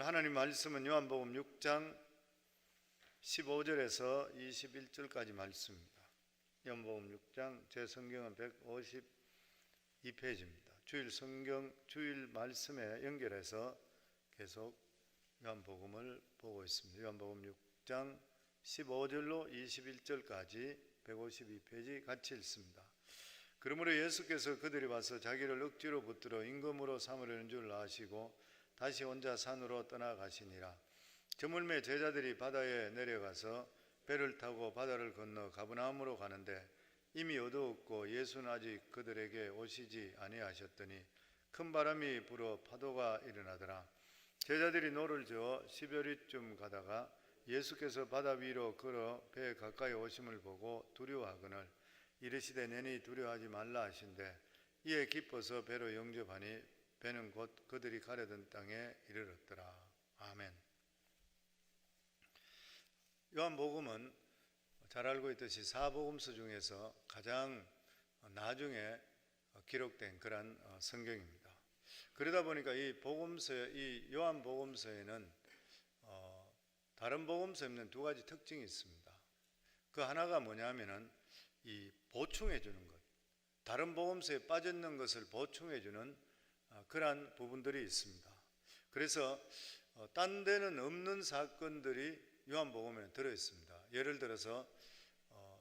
오늘 하나님 말씀은 요한복음 6장 15절에서 21절까지 말씀입니다. 요한복음 6장, 제 성경은 152페이지입니다. 주일 말씀에 연결해서 계속 요한복음을 보고 있습니다. 요한복음 6장 15절로 21절까지 152페이지 같이 읽습니다. 그러므로 예수께서 그들이 와서 자기를 억지로 붙들어 임금으로 삼으려는 줄 아시고 다시 혼자 산으로 떠나가시니라. 저물매 제자들이 바다에 내려가서 배를 타고 바다를 건너 가버나움으로 가는데 이미 어두웠고 예수는 아직 그들에게 오시지 아니하셨더니 큰 바람이 불어 파도가 일어나더라. 제자들이 노를 저어 10여리쯤 가다가 예수께서 바다 위로 걸어 배에 가까이 오심을 보고 두려워하거늘 이르시되 내니 두려워하지 말라 하신대 이에 기뻐서 배로 영접하니 배는 곧 그들이 가려던 땅에 이르렀더라. 아멘. 요한복음은 잘 알고 있듯이 사복음서 중에서 가장 나중에 기록된 그런 성경입니다. 그러다 보니까 이 요한복음서에는 다른 복음서에 없는 두 가지 특징이 있습니다. 그 하나가 뭐냐면은 이 보충해 주는 것, 다른 복음서에 빠져있는 것을 보충해 주는 그러한 부분들이 있습니다. 그래서 딴 데는 없는 사건들이 요한복음에 들어있습니다. 예를 들어서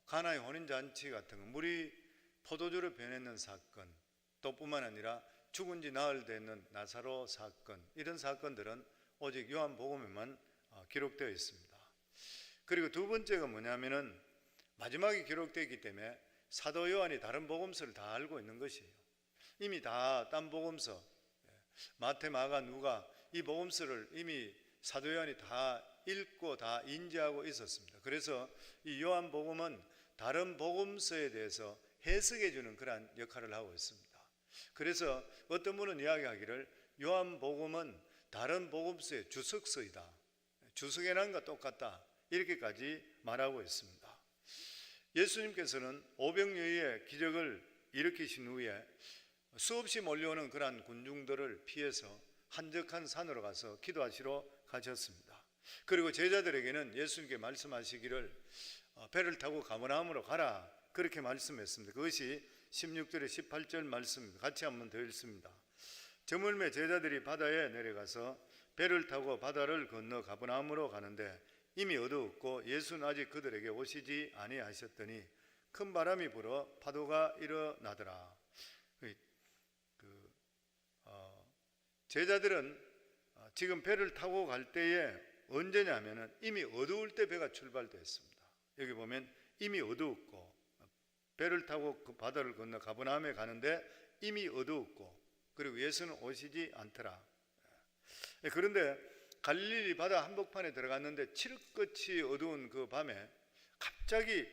가나의 혼인잔치 같은 거, 물이 포도주로 변했는 사건, 또 뿐만 아니라 죽은 지 나흘 됐는 나사로 사건, 이런 사건들은 오직 요한복음에만 기록되어 있습니다. 그리고 두 번째가 뭐냐면은 마지막에 기록되기 때문에 사도 요한이 다른 복음서를 다 알고 있는 것이에요. 이미 다 딴 복음서, 마태, 마가, 누가 이 복음서를 이미 사도 요한이 다 읽고 다 인지하고 있었습니다. 그래서 이 요한복음은 다른 복음서에 대해서 해석해 주는 그러한 역할을 하고 있습니다. 그래서 어떤 분은 이야기하기를 요한복음은 다른 복음서의 주석서이다, 주석해놨과 똑같다, 이렇게까지 말하고 있습니다. 예수님께서는 오병이어의 기적을 일으키신 후에 수없이 몰려오는 그러한 군중들을 피해서 한적한 산으로 가서 기도하시러 가셨습니다. 그리고 제자들에게는 예수님께 말씀하시기를 배를 타고 가버나움으로 가라, 그렇게 말씀했습니다. 그것이 16절에 18절 말씀입니다. 같이 한번 더 읽습니다. 저물매 제자들이 바다에 내려가서 배를 타고 바다를 건너 가버나움으로 가는데 이미 어두웠고 예수는 아직 그들에게 오시지 아니하셨더니 큰 바람이 불어 파도가 일어나더라. 제자들은 지금 배를 타고 갈 때에 언제냐면은 이미 어두울 때 배가 출발됐습니다. 여기 보면 이미 어두웠고 배를 타고 그 바다를 건너 가버나움에 가는데 이미 어두웠고 그리고 예수는 오시지 않더라. 그런데 갈릴리 바다 한복판에 들어갔는데 칠흑같이 어두운 그 밤에 갑자기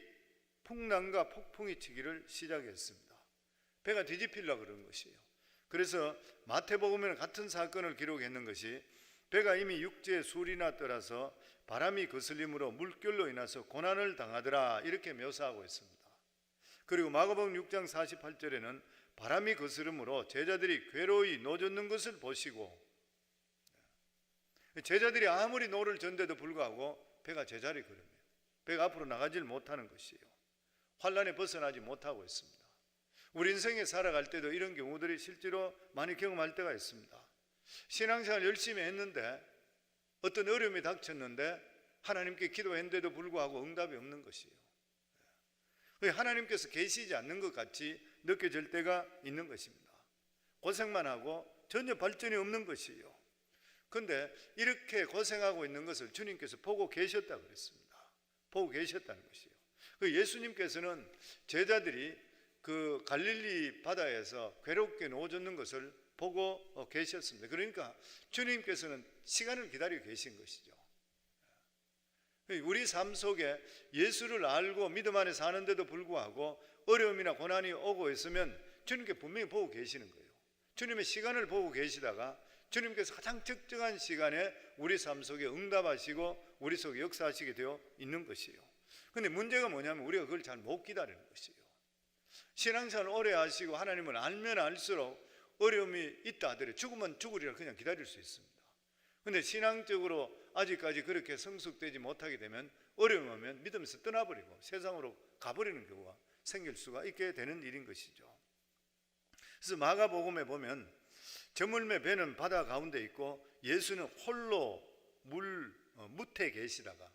풍랑과 폭풍이 치기를 시작했습니다. 배가 뒤집히려고 그런 것이에요. 그래서 마태복음에는 같은 사건을 기록했는 것이 배가 이미 육지에 술이나 떠라서 바람이 거슬림으로 물결로 인해서 고난을 당하더라, 이렇게 묘사하고 있습니다. 그리고 마가복음 6장 48절에는 바람이 거스름으로 제자들이 괴로이 노젓는 것을 보시고, 제자들이 아무리 노를 전데도 불구하고 배가 제자리 걸으며 배가 앞으로 나가질 못하는 것이에요. 환란에 벗어나지 못하고 있습니다. 우리 인생에 살아갈 때도 이런 경우들이 실제로 많이 경험할 때가 있습니다. 신앙생활 열심히 했는데 어떤 어려움이 닥쳤는데 하나님께 기도했는데도 불구하고 응답이 없는 것이에요. 하나님께서 계시지 않는 것 같이 느껴질 때가 있는 것입니다. 고생만 하고 전혀 발전이 없는 것이에요. 그런데 이렇게 고생하고 있는 것을 주님께서 보고 계셨다고 그랬습니다. 보고 계셨다는 것이에요. 예수님께서는 제자들이 그 갈릴리 바다에서 괴롭게 놓아졌는 것을 보고 계셨습니다. 그러니까 주님께서는 시간을 기다리고 계신 것이죠. 우리 삶 속에 예수를 알고 믿음 안에 사는데도 불구하고 어려움이나 고난이 오고 있으면 주님께 분명히 보고 계시는 거예요. 주님의 시간을 보고 계시다가 주님께서 가장 적정한 시간에 우리 삶 속에 응답하시고 우리 속에 역사하시게 되어 있는 것이에요. 그런데 문제가 뭐냐면 우리가 그걸 잘 못 기다리는 것이에요. 신앙생활을 오래 하시고 하나님을 알면 알수록 어려움이 있다 하더라도 죽으면 죽으리라 그냥 기다릴 수 있습니다. 근데 신앙적으로 아직까지 그렇게 성숙되지 못하게 되면 어려움 오면 믿음에서 떠나버리고 세상으로 가버리는 경우가 생길 수가 있게 되는 일인 것이죠. 그래서 마가복음에 보면 저물매 배는 바다 가운데 있고 예수는 홀로 무태 계시다가,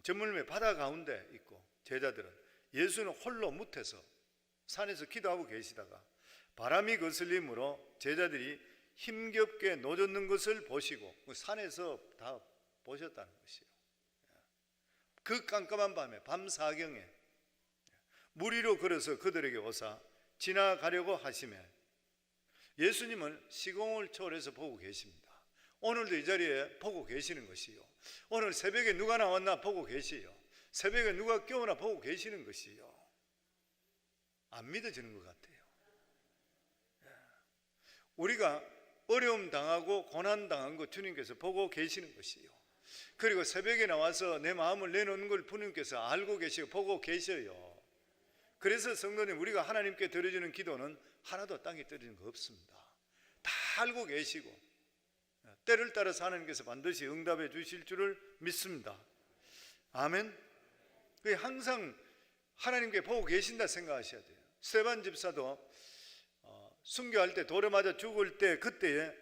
저물매 바다 가운데 있고 제자들은 예수는 홀로 무태서 산에서 기도하고 계시다가 바람이 거슬림으로 제자들이 힘겹게 노젓는 것을 보시고, 산에서 다 보셨다는 것이에요. 그 깜깜한 밤에 밤 사경에 물 위로 걸어서 그들에게 오사 지나가려고 하시매 예수님은 시공을 초월해서 보고 계십니다. 오늘도 이 자리에 보고 계시는 것이요, 오늘 새벽에 누가 나왔나 보고 계시요, 새벽에 누가 깨우나 보고 계시는 것이요. 안 믿어지는 것 같아요. 우리가 어려움 당하고 고난 당한 거 주님께서 보고 계시는 것이요, 그리고 새벽에 나와서 내 마음을 내놓는 걸 주님께서 알고 계시고 보고 계셔요. 그래서 성도님, 우리가 하나님께 드려주는 기도는 하나도 땅에 떨어지는 거 없습니다. 다 알고 계시고 때를 따라서 하나님께서 반드시 응답해 주실 줄을 믿습니다. 아멘. 항상 하나님께 보고 계신다 생각하셔야 돼요. 스데반 집사도 순교할 때 돌에 맞아 죽을 때 그때에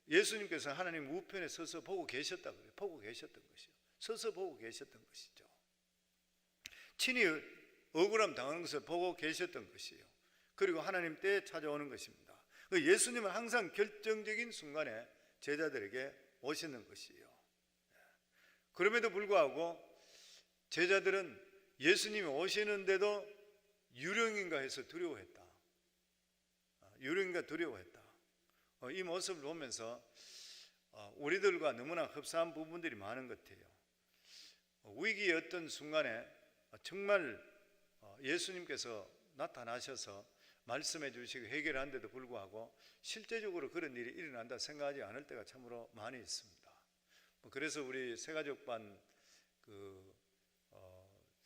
예수님께서 하나님 우편에 서서 보고 계셨다 그래요. 보고 계셨던 것이요, 서서 보고 계셨던 것이죠. 친히 억울함 당하는 것을 보고 계셨던 것이요, 그리고 하나님 때에 찾아오는 것입니다. 예수님은 항상 결정적인 순간에 제자들에게 오시는 것이요. 그럼에도 불구하고 제자들은 예수님이 오시는데도 유령인가 해서 두려워했다. 유령인가 두려워했다. 이 모습을 보면서 우리들과 너무나 흡사한 부분들이 많은 것 같아요. 위기의 어떤 순간에 정말 예수님께서 나타나셔서 말씀해 주시고 해결하는데도 불구하고 실제적으로 그런 일이 일어난다 생각하지 않을 때가 참으로 많이 있습니다. 그래서 우리 새가족반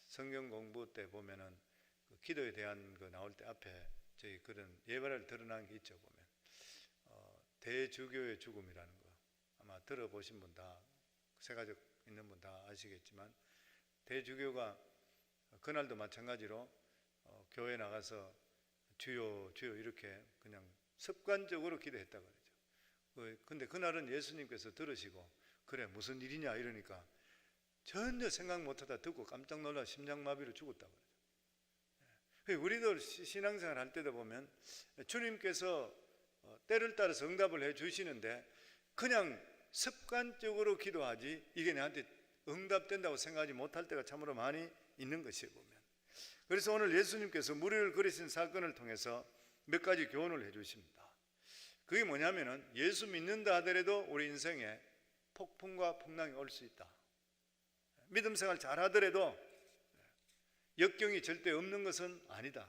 성경 공부 때 보면은 기도에 대한 거 나올 때 앞에 저희 그런 예배를 드러난 게 있죠. 보면 대주교의 죽음이라는 거 아마 들어보신 분 다, 새가족 있는 분 다 아시겠지만, 대주교가 그날도 마찬가지로 교회 나가서 주여 주여 이렇게 그냥 습관적으로 기도했다 그러죠. 근데 그날은 예수님께서 들으시고 그래 무슨 일이냐 이러니까 전혀 생각 못하다 듣고 깜짝 놀라 심장마비로 죽었다 그러죠. 우리도 신앙생활 할 때도 보면 주님께서 때를 따라서 응답을 해 주시는데 그냥 습관적으로 기도하지 이게 나한테 응답된다고 생각하지 못할 때가 참으로 많이 있는 것이에요, 보면. 그래서 오늘 예수님께서 무리를 그리신 사건을 통해서 몇 가지 교훈을 해 주십니다. 그게 뭐냐면은 예수 믿는다 하더라도 우리 인생에 폭풍과 풍랑이 올 수 있다. 믿음 생활 잘 하더라도 역경이 절대 없는 것은 아니다.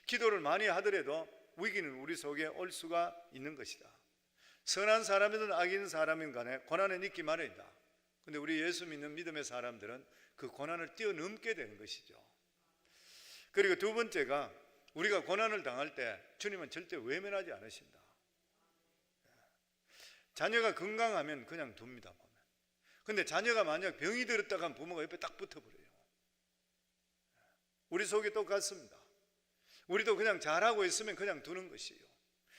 기도를 많이 하더라도 위기는 우리 속에 올 수가 있는 것이다. 선한 사람이든 악인 사람인 간에 고난은 있기 마련이다. 근데 우리 예수 믿는 믿음의 사람들은 그 고난을 뛰어넘게 되는 것이죠. 그리고 두 번째가 우리가 고난을 당할 때 주님은 절대 외면하지 않으신다. 자녀가 건강하면 그냥 둡니다, 보면. 근데 자녀가 만약 병이 들었다가 하면 부모가 옆에 딱 붙어버려요. 우리 속이 똑같습니다. 우리도 그냥 잘하고 있으면 그냥 두는 것이에요.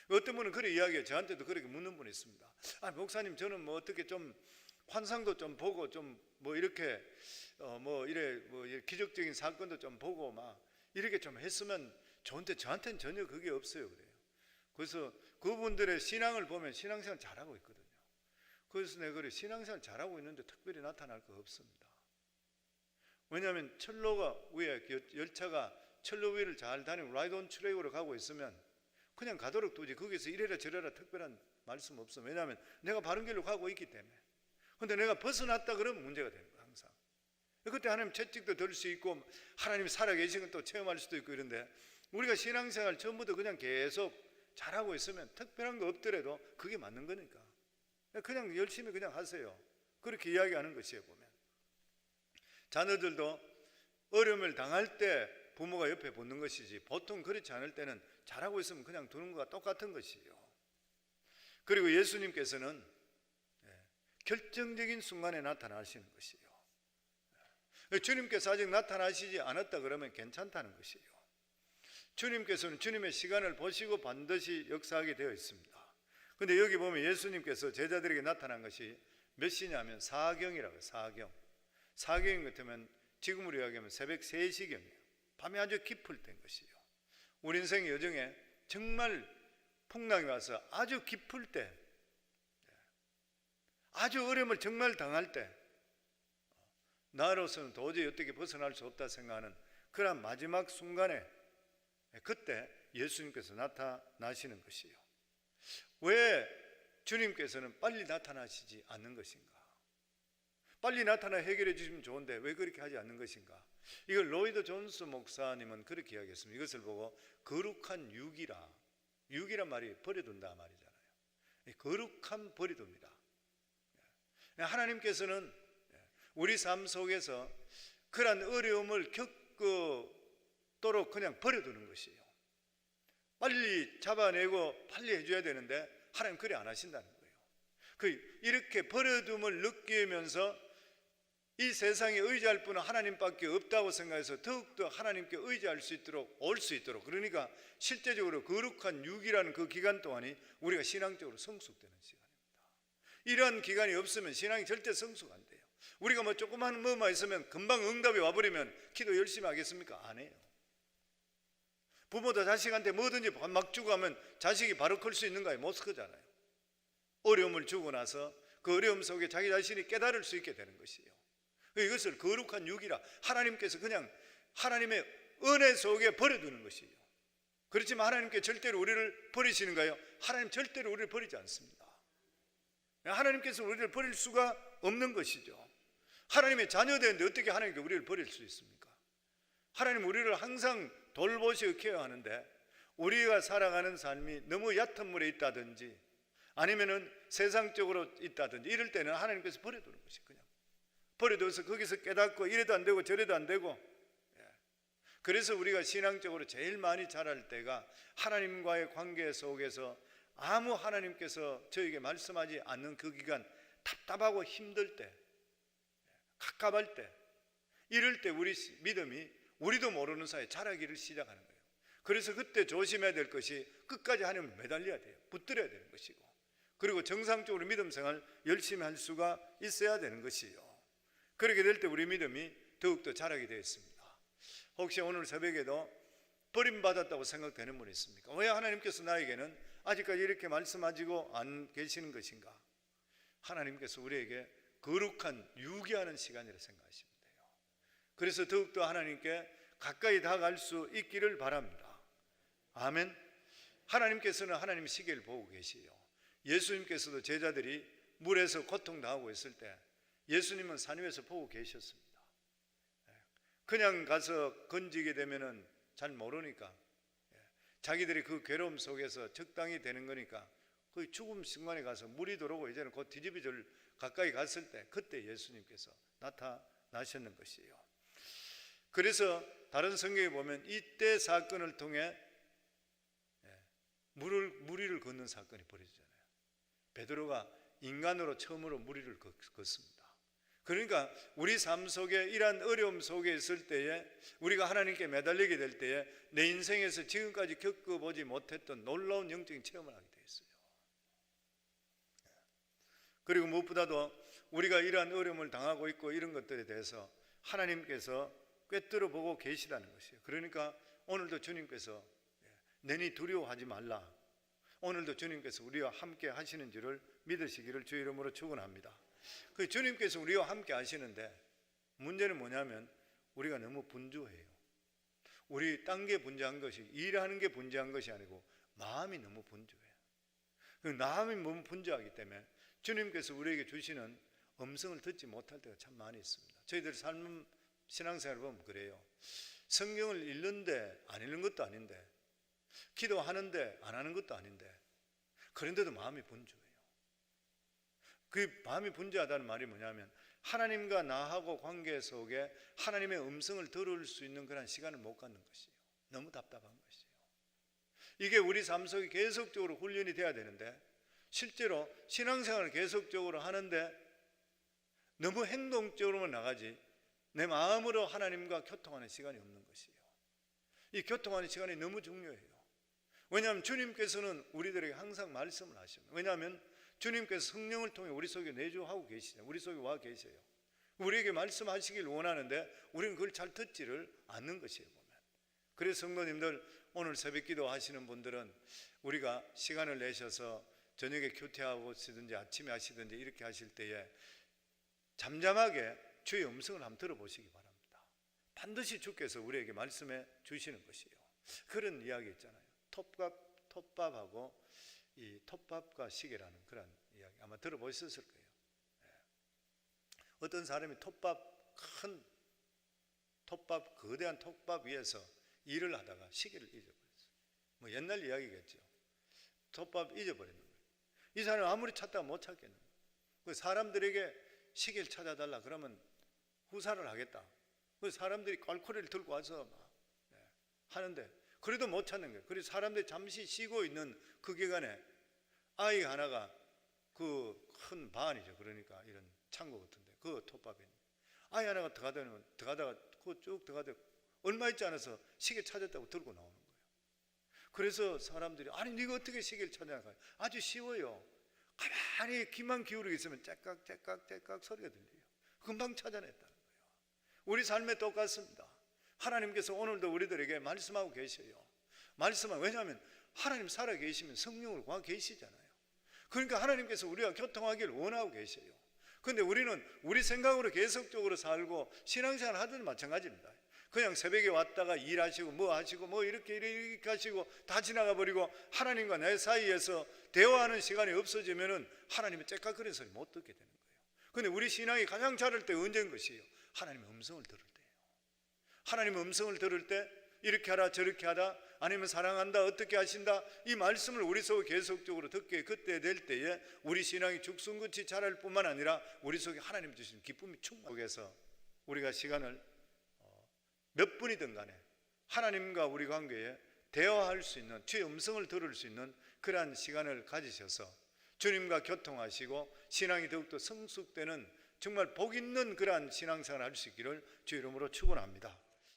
어떤 분은 그렇게 이야기해요. 저한테도 그렇게 묻는 분이 있습니다. 목사님, 저는 뭐 어떻게 좀 환상도 좀 보고 좀 뭐 이렇게 기적적인 사건도 좀 보고 막 이렇게 좀 했으면 좋은데 저한테는 전혀 그게 없어요, 그래요. 그래서 그분들의 신앙을 보면 신앙생활 잘하고 있거든요. 그래서 내가 그래, 신앙생활 잘하고 있는데 특별히 나타날 거 없습니다. 왜냐하면 철로가 위에 열차가 철로 위를 잘 다니고 라이드 온 트랙으로 가고 있으면 그냥 가도록 두지 거기서 이래라 저래라 특별한 말씀 없어. 왜냐하면 내가 바른 길로 가고 있기 때문에. 근데 내가 벗어났다 그러면 문제가 되는 거야, 항상. 그때 하나님 채찍도 들 수 있고 하나님이 살아계신 건 또 체험할 수도 있고 이런데 우리가 신앙생활 전부터 그냥 계속 잘하고 있으면 특별한 거 없더라도 그게 맞는 거니까 그냥 열심히 그냥 하세요. 그렇게 이야기하는 것이에요, 보면. 자녀들도 어려움을 당할 때 부모가 옆에 붙는 것이지 보통 그렇지 않을 때는 잘하고 있으면 그냥 두는 것과 똑같은 것이에요. 그리고 예수님께서는 결정적인 순간에 나타나시는 것이에요. 주님께서 아직 나타나시지 않았다 그러면 괜찮다는 것이에요. 주님께서는 주님의 시간을 보시고 반드시 역사하게 되어 있습니다. 근데 여기 보면 예수님께서 제자들에게 나타난 것이 몇 시냐면 사경이라고요. 사경 같으면 지금으로 이야기하면 새벽 3시경이에요. 밤이 아주 깊을 때인 것이에요. 우리 인생의 여정에 정말 풍랑이 와서 아주 깊을 때, 아주 어려움을 정말 당할 때, 나로서는 도저히 어떻게 벗어날 수 없다 생각하는 그런 마지막 순간에 그때 예수님께서 나타나시는 것이에요. 왜 주님께서는 빨리 나타나시지 않는 것인가? 빨리 나타나 해결해 주시면 좋은데 왜 그렇게 하지 않는 것인가? 이걸 로이드 존스 목사님은 그렇게 이야기했습니다. 이것을 보고 거룩한 유기란 말이 버려둔다 말이잖아요. 거룩한 버려둡니다. 하나님께서는 우리 삶 속에서 그런 어려움을 겪도록 그냥 버려두는 것이에요. 빨리 잡아내고 빨리 해줘야 되는데 하나님 그래 안 하신다는 거예요. 이렇게 버려둠을 느끼면서 이 세상에 의지할 분은 하나님밖에 없다고 생각해서 더욱더 하나님께 의지할 수 있도록 올 수 있도록, 그러니까 실제적으로 거룩한 유기라는 그 기간 동안이 우리가 신앙적으로 성숙되는 시간입니다. 이러한 기간이 없으면 신앙이 절대 성숙 안 돼요. 우리가 뭐 조그만 뭐만 있으면 금방 응답이 와버리면 기도 열심히 하겠습니까? 안 해요. 부모도 자식한테 뭐든지 막 주고 하면 자식이 바로 클 수 있는가요? 못 크잖아요. 어려움을 주고 나서 그 어려움 속에 자기 자신이 깨달을 수 있게 되는 것이에요. 이것을 거룩한 유기라, 하나님께서 그냥 하나님의 은혜 속에 버려두는 것이에요. 그렇지만 하나님께 절대로 우리를 버리시는가요? 하나님 절대로 우리를 버리지 않습니다. 하나님께서 우리를 버릴 수가 없는 것이죠. 하나님의 자녀되는데 어떻게 하나님께 우리를 버릴 수 있습니까? 하나님 우리를 항상 돌보시고 케어하는데 우리가 살아가는 삶이 너무 얕은 물에 있다든지 아니면은 세상적으로 있다든지 이럴 때는 하나님께서 버려두는 것이 그냥 버려둬서 거기서 깨닫고 이래도 안 되고 저래도 안 되고. 그래서 우리가 신앙적으로 제일 많이 자랄 때가 하나님과의 관계 속에서 아무 하나님께서 저에게 말씀하지 않는 그 기간, 답답하고 힘들 때, 갑갑할 때, 이럴 때 우리 믿음이 우리도 모르는 사이에 자라기를 시작하는 거예요. 그래서 그때 조심해야 될 것이 끝까지 하나님을 매달려야 돼요. 붙들어야 되는 것이고, 그리고 정상적으로 믿음 생활 열심히 할 수가 있어야 되는 것이요. 그렇게 될 때 우리 믿음이 더욱더 자라게 되어 있습니다. 혹시 오늘 새벽에도 버림받았다고 생각되는 분이 있습니까? 왜 하나님께서 나에게는 아직까지 이렇게 말씀하시고 안 계시는 것인가? 하나님께서 우리에게 거룩한 유기하는 시간이라 생각하시면 돼요. 그래서 더욱더 하나님께 가까이 다가갈 수 있기를 바랍니다. 아멘. 하나님께서는 하나님의 시계를 보고 계시요. 예수님께서도 제자들이 물에서 고통당하고 있을 때 예수님은 산 위에서 보고 계셨습니다. 그냥 가서 건지게 되면은 잘 모르니까 자기들이 그 괴로움 속에서 적당히 되는 거니까 그 죽음 순간에 가서 물이 들어오고 이제는 곧 뒤집어질 가까이 갔을 때 그때 예수님께서 나타나셨는 것이에요. 그래서 다른 성경에 보면 이때 사건을 통해 무리를 걷는 사건이 벌어지잖아요. 베드로가 인간으로 처음으로 무리를 걷습니다. 그러니까 우리 삶 속에 이러한 어려움 속에 있을 때에 우리가 하나님께 매달리게 될 때에 내 인생에서 지금까지 겪어보지 못했던 놀라운 영적인 체험을 하게 되어 있어요. 그리고 무엇보다도 우리가 이러한 어려움을 당하고 있고 이런 것들에 대해서 하나님께서 꿰뚫어 보고 계시다는 것이에요. 그러니까 오늘도 주님께서 너희 두려워하지 말라, 오늘도 주님께서 우리와 함께 하시는 줄을 믿으시기를 주 이름으로 축원합니다. 그 주님께서 우리와 함께 하시는데 문제는 뭐냐면 우리가 너무 분주해요. 우리 딴 게 분주한 것이, 일하는 게 분주한 것이 아니고 마음이 너무 분주해요. 그 마음이 너무 분주하기 때문에 주님께서 우리에게 주시는 음성을 듣지 못할 때가 참 많이 있습니다. 저희들 삶 신앙생활을 보면 그래요. 성경을 읽는데 안 읽는 것도 아닌데, 기도하는데 안 하는 것도 아닌데, 그런데도 마음이 분주해요. 그 마음이 분주하다는 말이 뭐냐면 하나님과 나하고 관계 속에 하나님의 음성을 들을 수 있는 그런 시간을 못 갖는 것이에요. 너무 답답한 것이에요. 이게 우리 삶 속에 계속적으로 훈련이 돼야 되는데 실제로 신앙생활을 계속적으로 하는데 너무 행동적으로만 나가지 내 마음으로 하나님과 교통하는 시간이 없는 것이에요. 이 교통하는 시간이 너무 중요해요. 왜냐하면 주님께서는 우리들에게 항상 말씀을 하십니다. 왜냐하면 주님께서 성령을 통해 우리 속에 내주하고 계시잖아요. 우리 속에 와 계세요. 우리에게 말씀하시길 원하는데 우리는 그걸 잘 듣지를 않는 것이에요, 보면. 그래서 성도님들, 오늘 새벽기도 하시는 분들은 우리가 시간을 내셔서 저녁에 큐티하고 하시든지 아침에 하시든지 이렇게 하실 때에 잠잠하게 주의 음성을 한번 들어보시기 바랍니다. 반드시 주께서 우리에게 말씀해 주시는 것이에요. 그런 이야기 있잖아요. 톱밥하고 이 톱밥과 시계라는 그런 이야기 아마 들어보셨을 거예요. 어떤 사람이 거대한 톱밥 위에서 일을 하다가 시계를 잊어버렸어요. 뭐 옛날 이야기겠죠. 톱밥 잊어버리는 거예요. 이 사람은 아무리 찾다가 못 찾겠는 거예요. 사람들에게 시계를 찾아달라 그러면 후사를 하겠다. 사람들이 꼴코리를 들고 와서 막 하는데 그래도 못 찾는 거예요. 그래서 사람들이 잠시 쉬고 있는 그 기간에 아이 하나가 그 큰 반이죠. 그러니까 이런 창고 같은데 그 톱밥에 아이 하나가 들어가다가 그 쭉 들어가다가 얼마 있지 않아서 시계 찾았다고 들고 나오는 거예요. 그래서 사람들이 아니 네가 어떻게 시계를 찾아가? 아주 쉬워요. 가만히 귀만 기울이고 있으면 째깍째깍째깍 소리가 들려요. 금방 찾아냈다는 거예요. 우리 삶에 똑같습니다. 하나님께서 오늘도 우리들에게 말씀하고 계셔요. 왜냐하면 하나님 살아계시면 성령을 과 계시잖아요. 그러니까 하나님께서 우리와 교통하기를 원하고 계셔요. 그런데 우리는 우리 생각으로 계속적으로 살고 신앙생활 하든 마찬가지입니다. 그냥 새벽에 왔다가 일하시고 뭐 하시고 뭐 이렇게 하시고 다 지나가 버리고 하나님과 내 사이에서 대화하는 시간이 없어지면은 하나님의 째깍거리는 소리 못 듣게 되는 거예요. 그런데 우리 신앙이 가장 자랄 때 언제인 것이에요? 하나님의 음성을 들을 때예요. 하나님의 음성을 들을 때 이렇게 하라 저렇게 하라 아니면 사랑한다 어떻게 하신다 이 말씀을 우리 속에 계속적으로 듣게 그때 될 때에 우리 신앙이 죽순끝이 자랄 뿐만 아니라 우리 속에 하나님 주신 기쁨이 충만해서 우리가 시간을 몇 분이든 간에 하나님과 우리 관계에 대화할 수 있는 주의 음성을 들을 수 있는 그러한 시간을 가지셔서 주님과 교통하시고 신앙이 더욱더 성숙되는 정말 복 있는 그러한 신앙생활을 할 수 있기를 주의 이름으로 축원합니다.